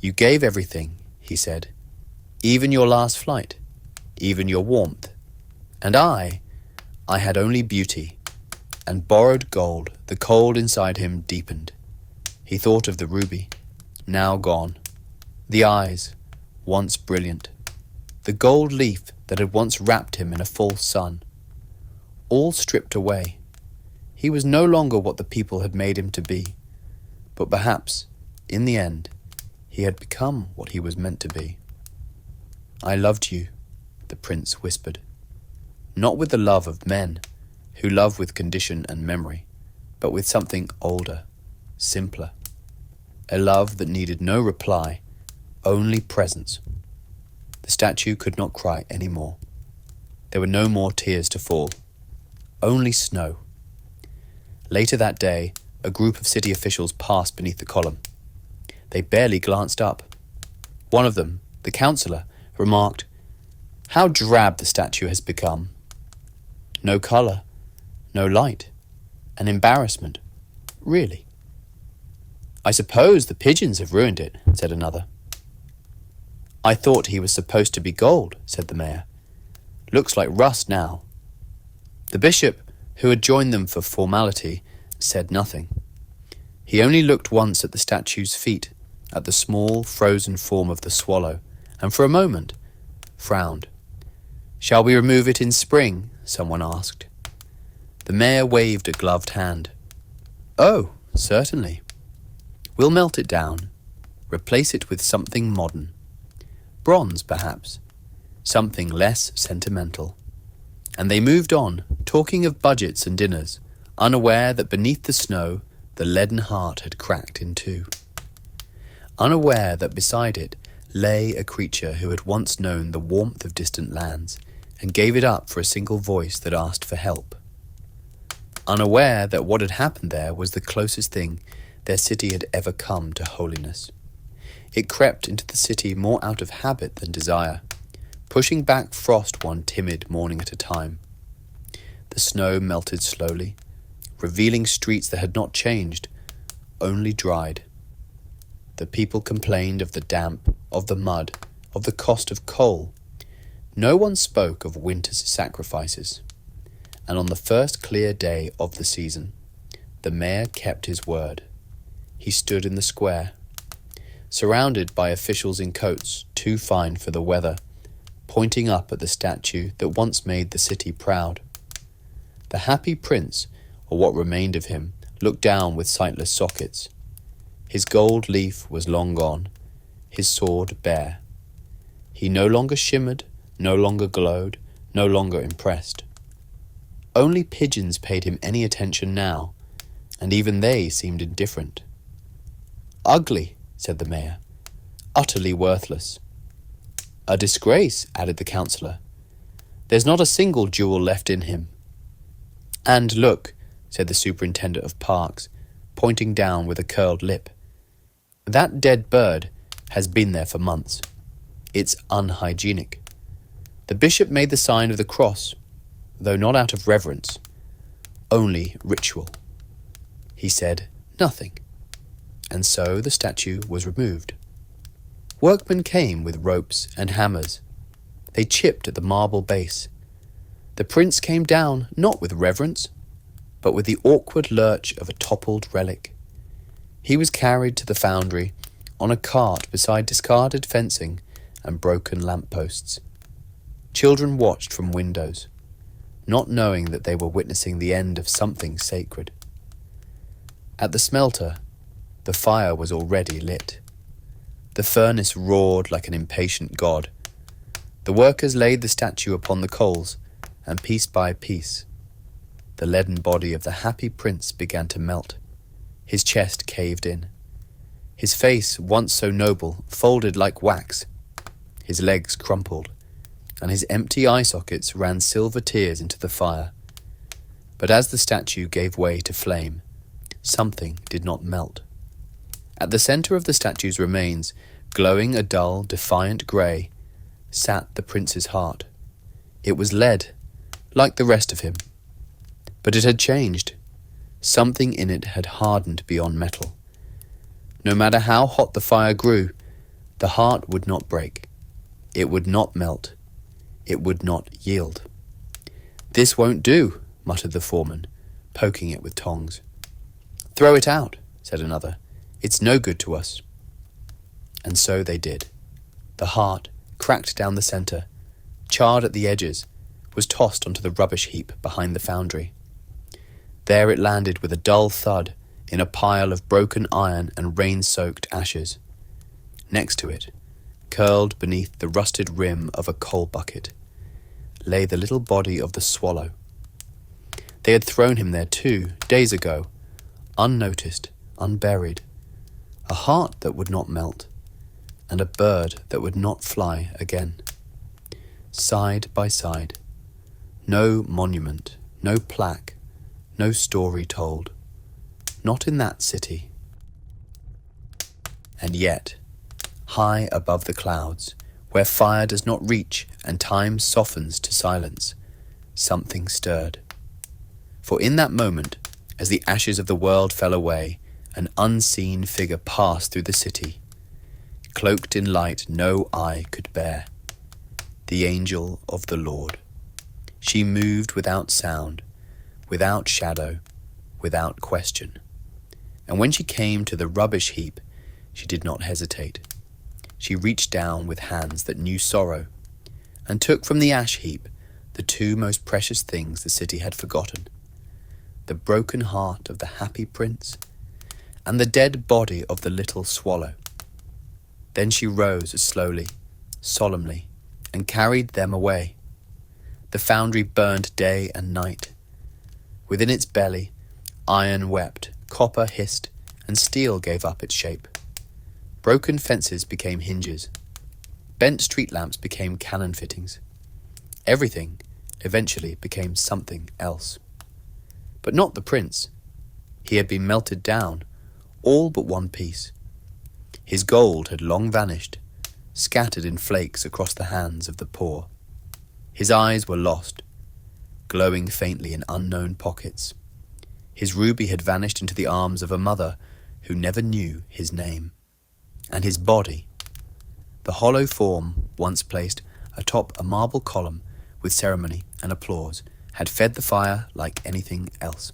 "You gave everything," he said, "even your last flight, even your warmth. And I had only beauty, and borrowed gold." The cold inside him deepened. He thought of the ruby, now gone, the eyes, once brilliant, the gold leaf that had once wrapped him in a false sun. All stripped away. He was no longer what the people had made him to be, but perhaps, in the end, he had become what he was meant to be. "I loved you," the prince whispered, not with the love of men, who love with condition and memory, but with something older, simpler. A love that needed no reply, only presence. The statue could not cry any more. There were no more tears to fall, only snow. Later that day, a group of city officials passed beneath the column. They barely glanced up. One of them, the councillor, remarked, "How drab the statue has become. No colour, no light, an embarrassment, really." "I suppose the pigeons have ruined it," said another. "I thought he was supposed to be gold," said the mayor. "Looks like rust now." The bishop, who had joined them for formality, said nothing. He only looked once at the statue's feet, at the small, frozen form of the swallow, and for a moment frowned. "Shall we remove it in spring?" someone asked. The mayor waved a gloved hand. "Oh, certainly. We'll melt it down, replace it with something modern. Bronze, perhaps. something less sentimental. And they moved on, talking of budgets and dinners, unaware that beneath the snow the leaden heart had cracked in two. Unaware that beside it lay a creature who had once known the warmth of distant lands and gave it up for a single voice that asked for help. Unaware that what had happened there was the closest thing their city had ever come to holiness. It crept into the city more out of habit than desire, pushing back frost one timid morning at a time. The snow melted slowly, revealing streets that had not changed, only dried. The people complained of the damp, of the mud, of the cost of coal. No one spoke of winter's sacrifices. And on the first clear day of the season, the mayor kept his word. He stood in the square, surrounded by officials in coats too fine for the weather, pointing up at the statue that once made the city proud. The happy prince, or what remained of him, looked down with sightless sockets. His gold leaf was long gone, his sword bare. He no longer shimmered, no longer glowed, no longer impressed. Only pigeons paid him any attention now, and even they seemed indifferent. "Ugly," said the mayor. "Utterly worthless." "A disgrace," added the councillor. "There's not a single jewel left in him." "And look," said the superintendent of parks, pointing down with a curled lip. "That dead bird has been there for months. It's unhygienic." The bishop made the sign of the cross, though not out of reverence, only ritual. He said nothing, and so the statue was removed. Workmen came with ropes and hammers. They chipped at the marble base. The prince came down not with reverence, but with the awkward lurch of a toppled relic. He was carried to the foundry on a cart beside discarded fencing and broken lampposts. Children watched from windows, not knowing that they were witnessing the end of something sacred. At the smelter, the fire was already lit. The furnace roared like an impatient god. The workers laid the statue upon the coals, and piece by piece, the leaden body of the happy prince began to melt. His chest caved in. His face, once so noble, folded like wax. His legs crumpled, and his empty eye sockets ran silver tears into the fire. But as the statue gave way to flame, something did not melt. At the centre of the statue's remains, glowing a dull, defiant grey, sat the prince's heart. It was lead, like the rest of him. But it had changed. Something in it had hardened beyond metal. No matter how hot the fire grew, the heart would not break. It would not melt. It would not yield. "This won't do," muttered the foreman, poking it with tongs. "Throw it out," said another. "It's no good to us." And so they did. The heart, cracked down the centre, charred at the edges, was tossed onto the rubbish heap behind the foundry. There it landed with a dull thud in a pile of broken iron and rain-soaked ashes. Next to it, curled beneath the rusted rim of a coal bucket, lay the little body of the swallow. They had thrown him there too, days ago, unnoticed, unburied. A heart that would not melt, and a bird that would not fly again. Side by side, no monument, no plaque, no story told. Not in that city. And yet, high above the clouds, where fire does not reach and time softens to silence, something stirred. For in that moment, as the ashes of the world fell away, an unseen figure passed through the city, cloaked in light no eye could bear. The angel of the Lord. She moved without sound, without shadow, without question. And when she came to the rubbish heap, she did not hesitate. She reached down with hands that knew sorrow, and took from the ash heap the two most precious things the city had forgotten: the broken heart of the happy prince, and the dead body of the little swallow. Then she rose slowly, solemnly, and carried them away. The foundry burned day and night. Within its belly, iron wept, copper hissed, and steel gave up its shape. Broken fences became hinges. Bent street lamps became cannon fittings. Everything eventually became something else. But not the prince. He had been melted down, all but one piece. His gold had long vanished, scattered in flakes across the hands of the poor. His eyes were lost, glowing faintly in unknown pockets. His ruby had vanished into the arms of a mother who never knew his name. And his body, the hollow form once placed atop a marble column with ceremony and applause, had fed the fire like anything else.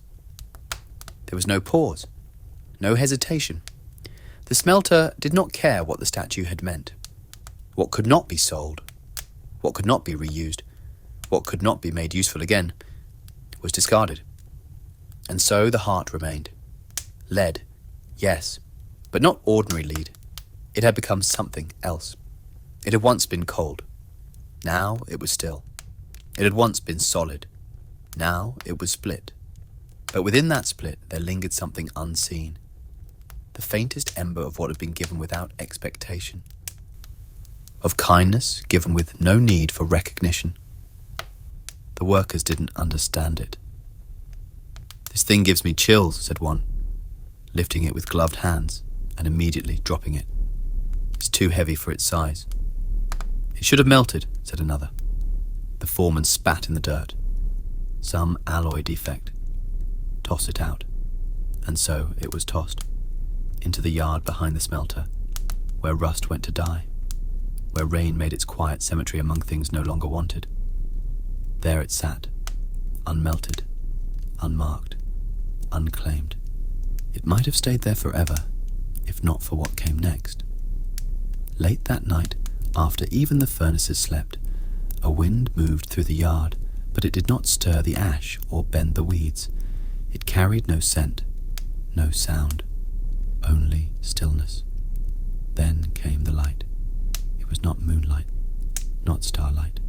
There was no pause, no hesitation. The smelter did not care what the statue had meant. What could not be sold, what could not be reused, what could not be made useful again, was discarded. And so the heart remained. Lead, yes, but not ordinary lead. It had become something else. It had once been cold. Now it was still. It had once been solid. Now it was split. But within that split there lingered something unseen. The faintest ember of what had been given without expectation. Of kindness given with no need for recognition. The workers didn't understand it. "This thing gives me chills," said one, lifting it with gloved hands and immediately dropping it. "It's too heavy for its size." "It should have melted," said another. The foreman spat in the dirt. Some alloy defect. Toss it out. And so it was tossed. Into the yard behind the smelter, where rust went to die, where rain made its quiet cemetery among things no longer wanted. There it sat, unmelted, unmarked, unclaimed. It might have stayed there forever, if not for what came next. Late that night, after even the furnaces slept, a wind moved through the yard, but it did not stir the ash or bend the weeds. It carried no scent, no sound, only stillness. Then came the light. It was not moonlight, not starlight,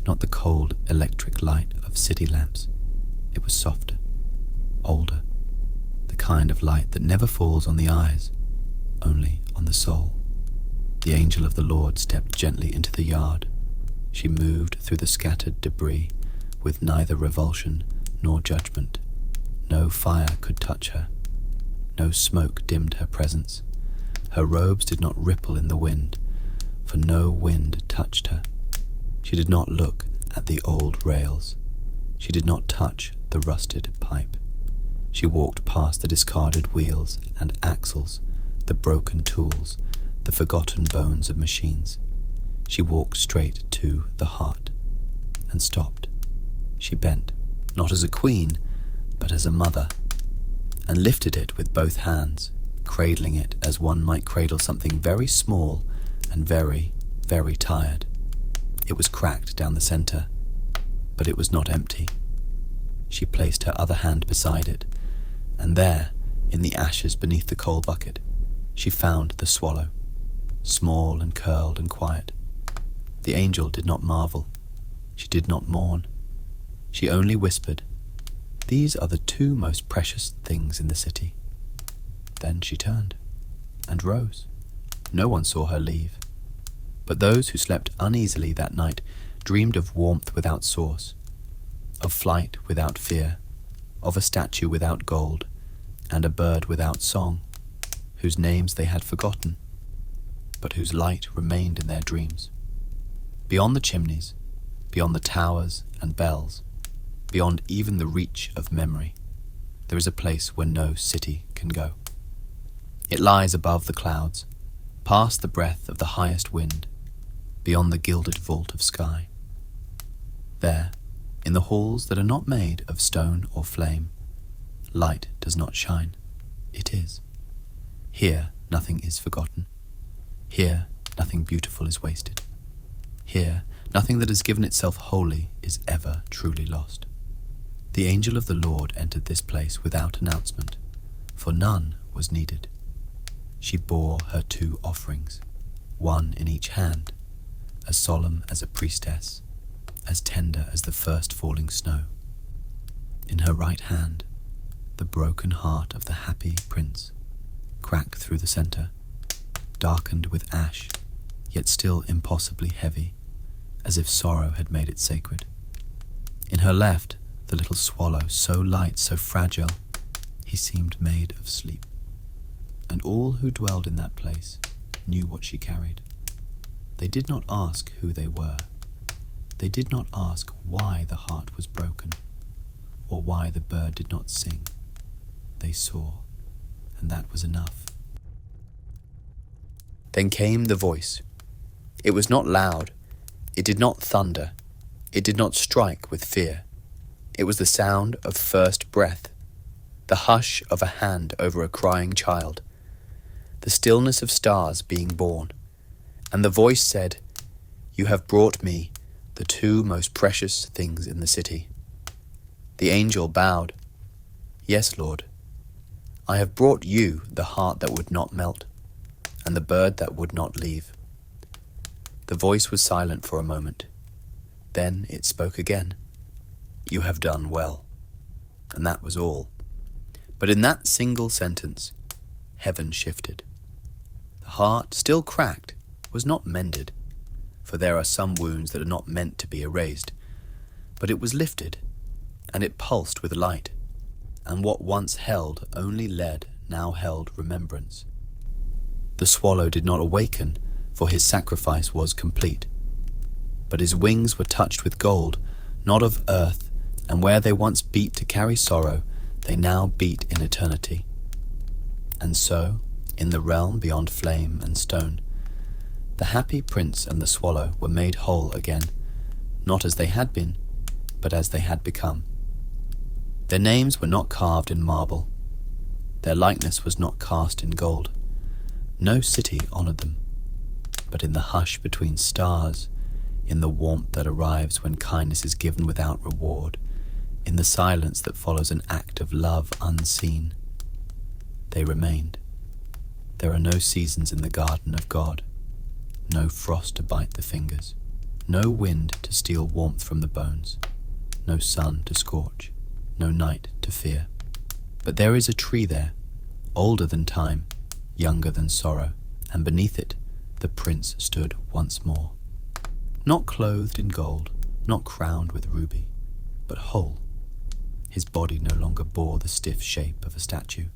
not the cold electric light of city lamps. It was softer, older, the kind of light that never falls on the eyes, only on the soul. The angel of the Lord stepped gently into the yard. She moved through the scattered debris with neither revulsion nor judgment. No fire could touch her. No smoke dimmed her presence. Her robes did not ripple in the wind, for no wind touched her. She did not look at the old rails. She did not touch the rusted pipe. She walked past the discarded wheels and axles, the broken tools, the forgotten bones of machines. She walked straight to the heart and stopped. She bent, not as a queen, but as a mother, and lifted it with both hands, cradling it as one might cradle something very small and very, very tired. It was cracked down the center, but it was not empty. She placed her other hand beside it, and there, in the ashes beneath the coal bucket, she found the swallow, small and curled and quiet. The angel did not marvel. She did not mourn. She only whispered, "These are the two most precious things in the city." Then she turned and rose. No one saw her leave. But those who slept uneasily that night dreamed of warmth without source, of flight without fear, of a statue without gold, and a bird without song, whose names they had forgotten, but whose light remained in their dreams. Beyond the chimneys, beyond the towers and bells, beyond even the reach of memory, there is a place where no city can go. It lies above the clouds, past the breath of the highest wind, beyond the gilded vault of sky. There, in the halls that are not made of stone or flame, light does not shine. It is. Here nothing is forgotten. Here nothing beautiful is wasted. Here nothing that has given itself wholly is ever truly lost. The angel of the Lord entered this place without announcement, for none was needed. She bore her two offerings, one in each hand, as solemn as a priestess, as tender as the first falling snow. In her right hand, the broken heart of the happy prince, cracked through the center, darkened with ash, yet still impossibly heavy, as if sorrow had made it sacred. In her left, the little swallow, so light, so fragile, he seemed made of sleep. And all who dwelled in that place knew what she carried. They did not ask who they were. They did not ask why the heart was broken, or why the bird did not sing. They saw, and that was enough. Then came the voice. It was not loud. It did not thunder. It did not strike with fear. It was the sound of first breath, the hush of a hand over a crying child, the stillness of stars being born. And the voice said, "You have brought me the two most precious things in the city." The angel bowed. "Yes, Lord. I have brought you the heart that would not melt, and the bird that would not leave." The voice was silent for a moment. Then it spoke again. "You have done well." And that was all. But in that single sentence, heaven shifted. The heart, still cracked, was not mended, for there are some wounds that are not meant to be erased, but it was lifted, and it pulsed with light, and what once held only lead now held remembrance. The swallow did not awaken, for his sacrifice was complete, but his wings were touched with gold, not of earth, and where they once beat to carry sorrow, they now beat in eternity. And so, in the realm beyond flame and stone, the happy prince and the swallow were made whole again, not as they had been, but as they had become. Their names were not carved in marble. Their likeness was not cast in gold. No city honored them, but in the hush between stars, in the warmth that arrives when kindness is given without reward, in the silence that follows an act of love unseen, they remained. There are no seasons in the garden of God, no frost to bite the fingers, no wind to steal warmth from the bones, no sun to scorch, no night to fear. But there is a tree there, older than time, younger than sorrow, and beneath it the prince stood once more. Not clothed in gold, not crowned with ruby, but whole. His body no longer bore the stiff shape of a statue.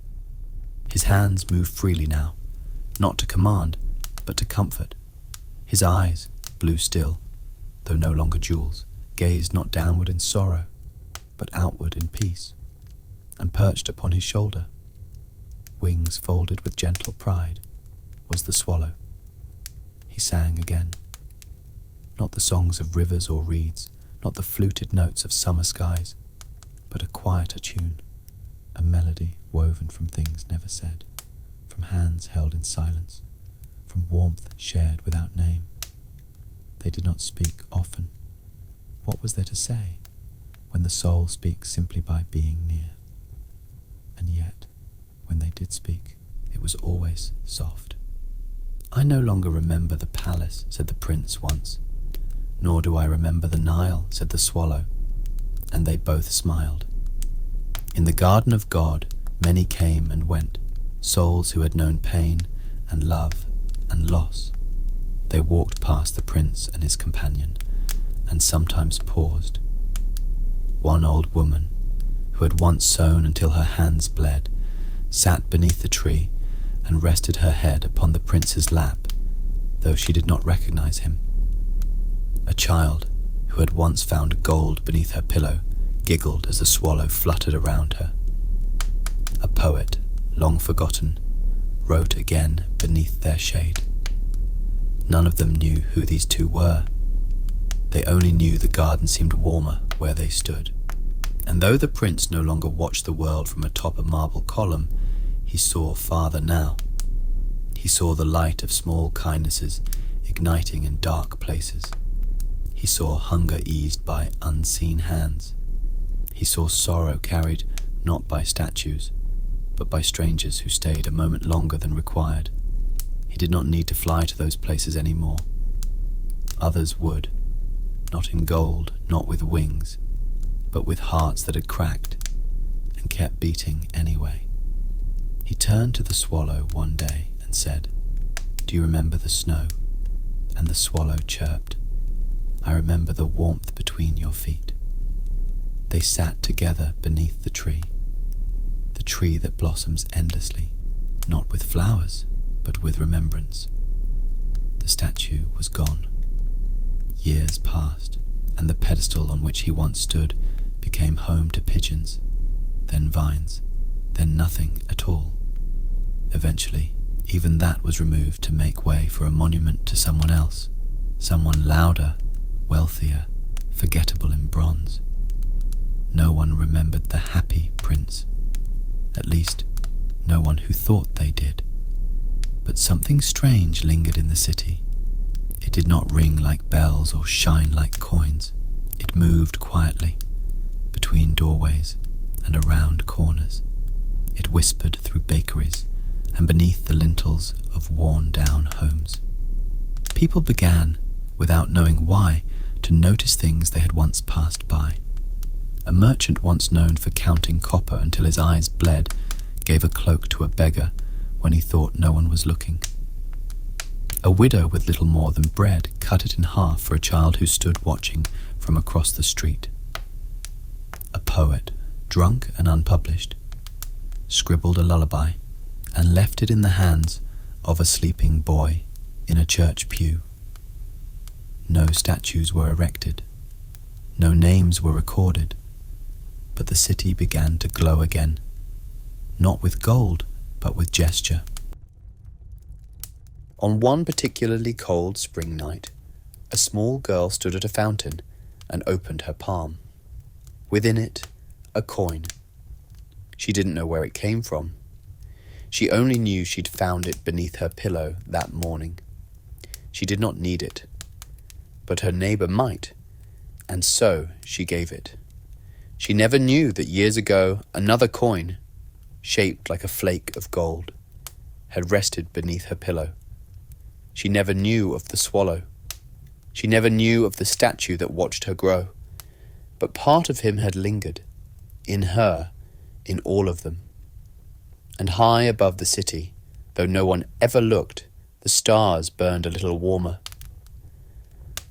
His hands moved freely now, not to command, but to comfort. His eyes, blue still, though no longer jewels, gazed not downward in sorrow, but outward in peace, and perched upon his shoulder, wings folded with gentle pride, was the swallow. He sang again. Not the songs of rivers or reeds, not the fluted notes of summer skies, but a quieter tune, a melody woven from things never said, from hands held in silence, from warmth shared without name. They did not speak often. What was there to say when the soul speaks simply by being near? And yet, when they did speak, it was always soft. "I no longer remember the palace," said the prince once. "Nor do I remember the Nile," said the swallow, and they both smiled. In the garden of God, many came and went, souls who had known pain and love and loss. They walked past the prince and his companion, and sometimes paused. One old woman, who had once sewn until her hands bled, sat beneath the tree and rested her head upon the prince's lap, though she did not recognize him. A child, who had once found gold beneath her pillow, giggled as the swallow fluttered around her. A poet, long forgotten, wrote again beneath their shade. None of them knew who these two were. They only knew the garden seemed warmer where they stood. And though the prince no longer watched the world from atop a marble column, he saw farther now. He saw the light of small kindnesses igniting in dark places. He saw hunger eased by unseen hands. He saw sorrow carried not by statues, but by strangers who stayed a moment longer than required. He did not need to fly to those places any more. others would, not in gold, not with wings, but with hearts that had cracked and kept beating anyway. He turned to the swallow one day and said, "Do you remember the snow?" And the swallow chirped, "I remember the warmth between your feet." They sat together beneath the tree that blossoms endlessly, not with flowers, but with remembrance. The statue was gone. Years passed, and the pedestal on which he once stood became home to pigeons, then vines, then nothing at all. Eventually, even that was removed to make way for a monument to someone else, someone louder, wealthier, forgettable in bronze. No one remembered the happy prince. At least, no one who thought they did. But something strange lingered in the city. It did not ring like bells or shine like coins. It moved quietly, between doorways and around corners. It whispered through bakeries and beneath the lintels of worn-down homes. People began, without knowing why, to notice things they had once passed by. A merchant once known for counting copper until his eyes bled gave a cloak to a beggar when he thought no one was looking. A widow with little more than bread cut it in half for a child who stood watching from across the street. A poet, drunk and unpublished, scribbled a lullaby and left it in the hands of a sleeping boy in a church pew. No statues were erected. No names were recorded. But the city began to glow again, not with gold, but with gesture. On one particularly cold spring night, a small girl stood at a fountain and opened her palm. Within it, a coin. She didn't know where it came from. She only knew she'd found it beneath her pillow that morning. She did not need it, but her neighbor might, and so she gave it. She never knew that years ago another coin, shaped like a flake of gold, had rested beneath her pillow. She never knew of the swallow. She never knew of the statue that watched her grow. But part of him had lingered, in her, in all of them. And high above the city, though no one ever looked, the stars burned a little warmer.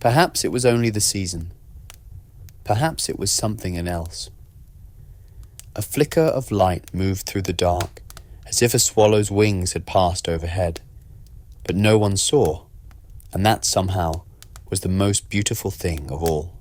Perhaps it was only the season. Perhaps it was something else. A flicker of light moved through the dark, as if a swallow's wings had passed overhead. But no one saw, and that somehow was the most beautiful thing of all.